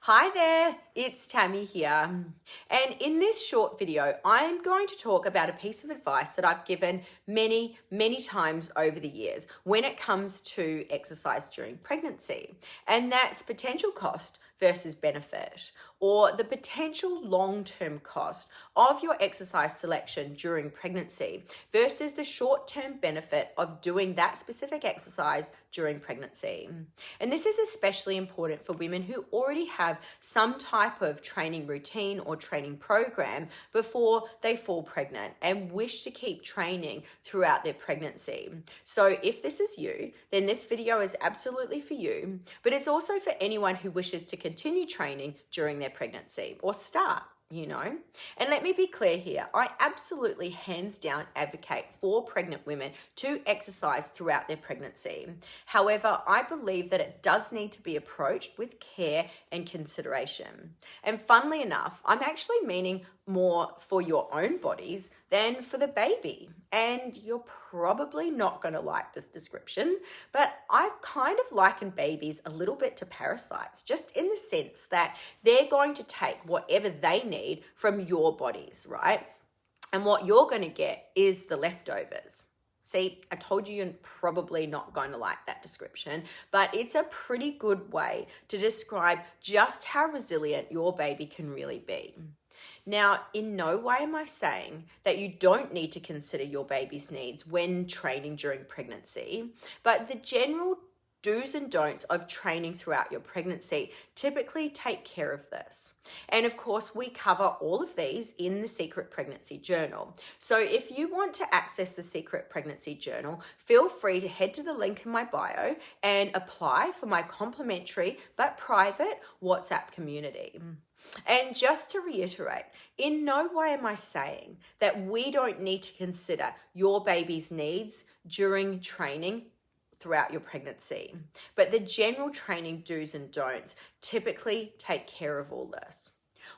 Hi there, it's Tammy here. And in this short video, I'm going to talk about a piece of advice that I've given many times over the years when it comes to exercise during pregnancy. And that's potential cost versus benefit, or the potential long-term cost of your exercise selection during pregnancy versus the short-term benefit of doing that specific exercise during pregnancy. And this is especially important for women who already have some type of training routine or training program before they fall pregnant and wish to keep training throughout their pregnancy. So if this is you, then this video is absolutely for you, but it's also for anyone who wishes to continue training during their pregnancy or start. And let me be clear here, I absolutely hands down advocate for pregnant women to exercise throughout their pregnancy. However, I believe that it does need to be approached with care and consideration. And funnily enough, I'm actually meaning more for your own bodies than for the baby. And you're probably not going to like this description, but I've kind of likened babies a little bit to parasites, just in the sense that they're going to take whatever they need from your bodies, right? And what you're going to get is the leftovers. See, I told you you're probably not going to like that description, but it's a pretty good way to describe just how resilient your baby can really be. Now, in no way am I saying that you don't need to consider your baby's needs when training during pregnancy, but the general do's and don'ts of training throughout your pregnancy typically take care of this. And of course, we cover all of these in the Secret Pregnancy Journal. So if you want to access the Secret Pregnancy Journal, feel free to head to the link in my bio and apply for my complimentary but private WhatsApp community. And just to reiterate, in no way am I saying that we don't need to consider your baby's needs during training throughout your pregnancy, but the general training do's and don'ts typically take care of all this.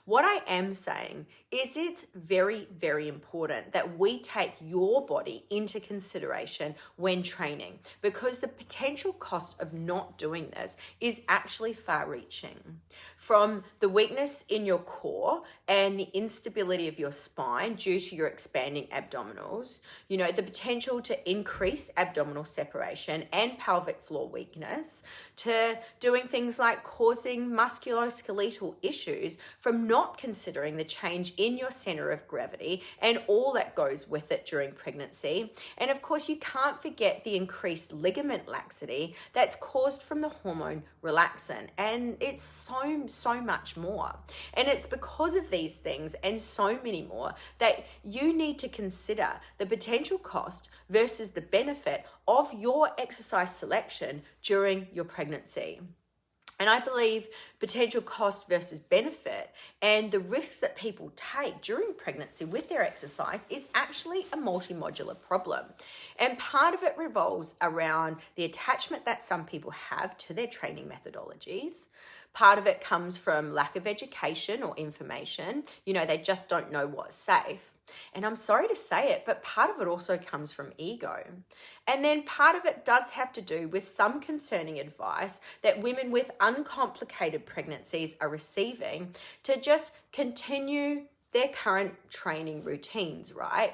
What I am saying is it's very important that we take your body into consideration when training, because the potential cost of not doing this is actually far-reaching. From the weakness in your core and the instability of your spine due to your expanding abdominals, the potential to increase abdominal separation and pelvic floor weakness, to doing things like causing musculoskeletal issues from not considering the change in your center of gravity and all that goes with it during pregnancy. And of course, you can't forget the increased ligament laxity that's caused from the hormone relaxin. And it's so much more. And it's because of these things and so many more that you need to consider the potential cost versus the benefit of your exercise selection during your pregnancy. And I believe potential cost versus benefit and the risks that people take during pregnancy with their exercise is actually a multi-modular problem. And part of it revolves around the attachment that some people have to their training methodologies. Part of it comes from lack of education or information. They just don't know what's safe. And I'm sorry to say it, but part of it also comes from ego. And then part of it does have to do with some concerning advice that women with uncomplicated pregnancies are receiving to just continue their current training routines, right?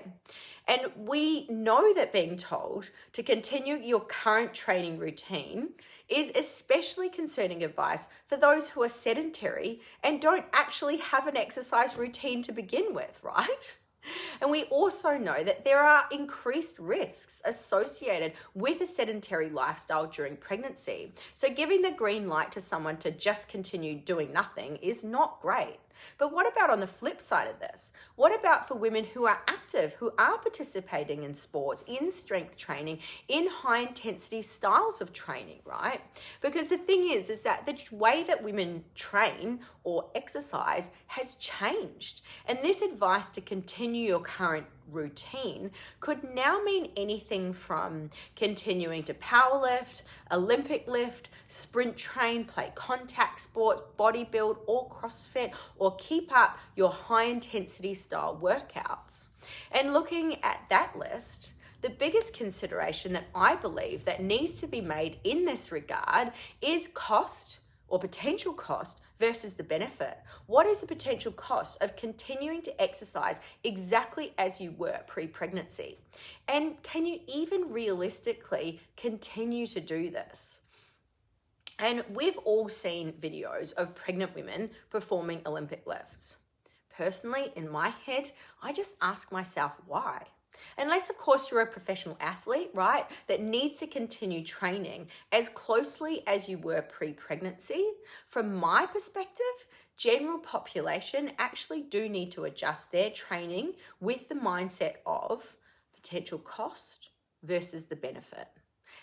And we know that being told to continue your current training routine is especially concerning advice for those who are sedentary and don't actually have an exercise routine to begin with, right? And we also know that there are increased risks associated with a sedentary lifestyle during pregnancy. So giving the green light to someone to just continue doing nothing is not great. But what about on the flip side of this? What about for women who are active, who are participating in sports, in strength training, in high intensity styles of training, right? Because the thing is that the way that women train or exercise has changed. And this advice to continue your current routine could now mean anything from continuing to powerlift, Olympic lift, sprint train, play contact sports, bodybuild or CrossFit, or keep up your high intensity style workouts. And looking at that list, the biggest consideration that I believe that needs to be made in this regard is cost or potential cost versus the benefit. What is the potential cost of continuing to exercise exactly as you were pre-pregnancy? And can you even realistically continue to do this? And we've all seen videos of pregnant women performing Olympic lifts. Personally, in my head, I just ask myself why. Unless, of course, you're a professional athlete, right, that needs to continue training as closely as you were pre-pregnancy. From my perspective, general population actually do need to adjust their training with the mindset of potential cost versus the benefit.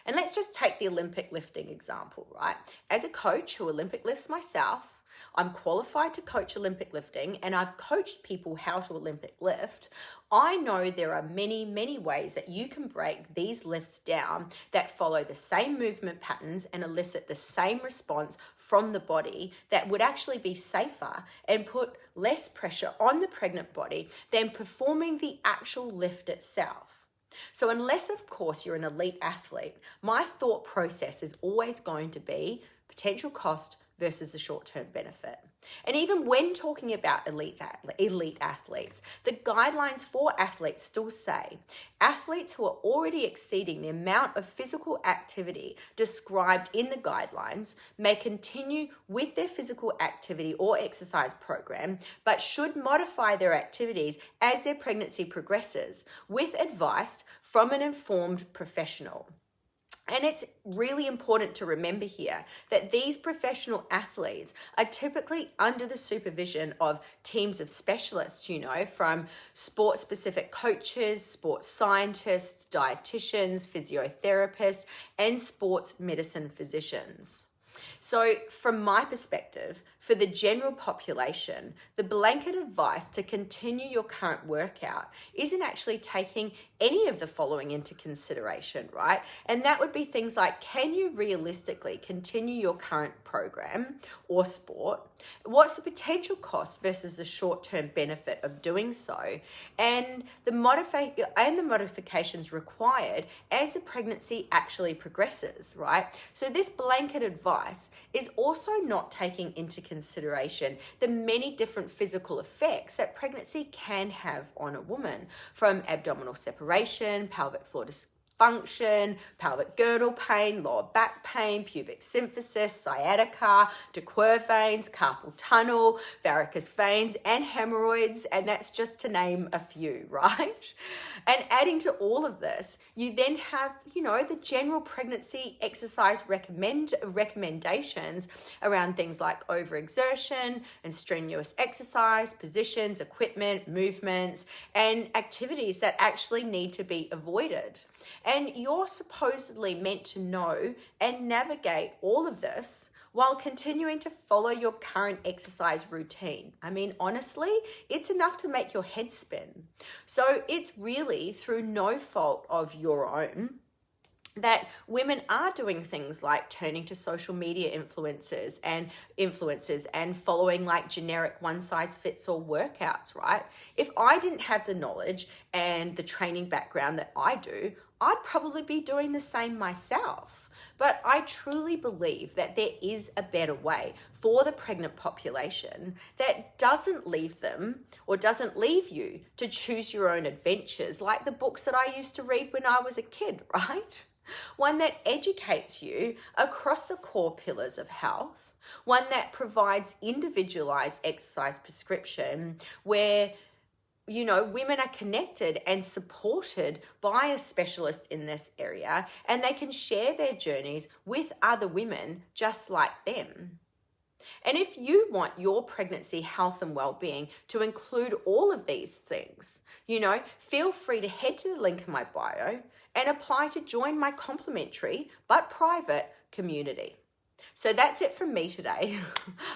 And let's just take the Olympic lifting example, right? As a coach who Olympic lifts myself, I'm qualified to coach Olympic lifting, and I've coached people how to Olympic lift. I know there are many, many ways that you can break these lifts down that follow the same movement patterns and elicit the same response from the body that would actually be safer and put less pressure on the pregnant body than performing the actual lift itself. So unless, of course, you're an elite athlete, my thought process is always going to be potential cost versus the short-term benefit. And even when talking about elite athletes, the guidelines for athletes still say athletes who are already exceeding the amount of physical activity described in the guidelines may continue with their physical activity or exercise program, but should modify their activities as their pregnancy progresses with advice from an informed professional. And it's really important to remember here that these professional athletes are typically under the supervision of teams of specialists, from sport-specific coaches, sports scientists, dietitians, physiotherapists, and sports medicine physicians. So from my perspective, for the general population, the blanket advice to continue your current workout isn't actually taking any of the following into consideration, right? And that would be things like, can you realistically continue your current program or sport? What's the potential cost versus the short-term benefit of doing so? And the modifications required as the pregnancy actually progresses, right? So this blanket advice is also not taking into consideration the many different physical effects that pregnancy can have on a woman, from abdominal separation, pelvic floor dysfunction, pelvic girdle pain, lower back pain, pubic symphysis, sciatica, de Quervain veins, carpal tunnel, varicose veins, and hemorrhoids, and that's just to name a few, right? And adding to all of this, you then have, the general pregnancy exercise recommendations around things like overexertion and strenuous exercise, positions, equipment, movements, and activities that actually need to be avoided. And you're supposedly meant to know and navigate all of this while continuing to follow your current exercise routine. I mean, honestly, it's enough to make your head spin. So it's really through no fault of your own that women are doing things like turning to social media influencers and following like generic one-size-fits-all workouts, right? If I didn't have the knowledge and the training background that I do, I'd probably be doing the same myself. But I truly believe that there is a better way for the pregnant population that doesn't leave them or doesn't leave you to choose your own adventures, like the books that I used to read when I was a kid, right? One that educates you across the core pillars of health, one that provides individualized exercise prescription where women are connected and supported by a specialist in this area, and they can share their journeys with other women just like them. And if you want your pregnancy health and well-being to include all of these things, feel free to head to the link in my bio and apply to join my complimentary but private community. So that's it from me today.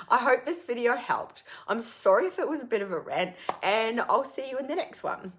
I hope this video helped. I'm sorry if it was a bit of a rant, and I'll see you in the next one.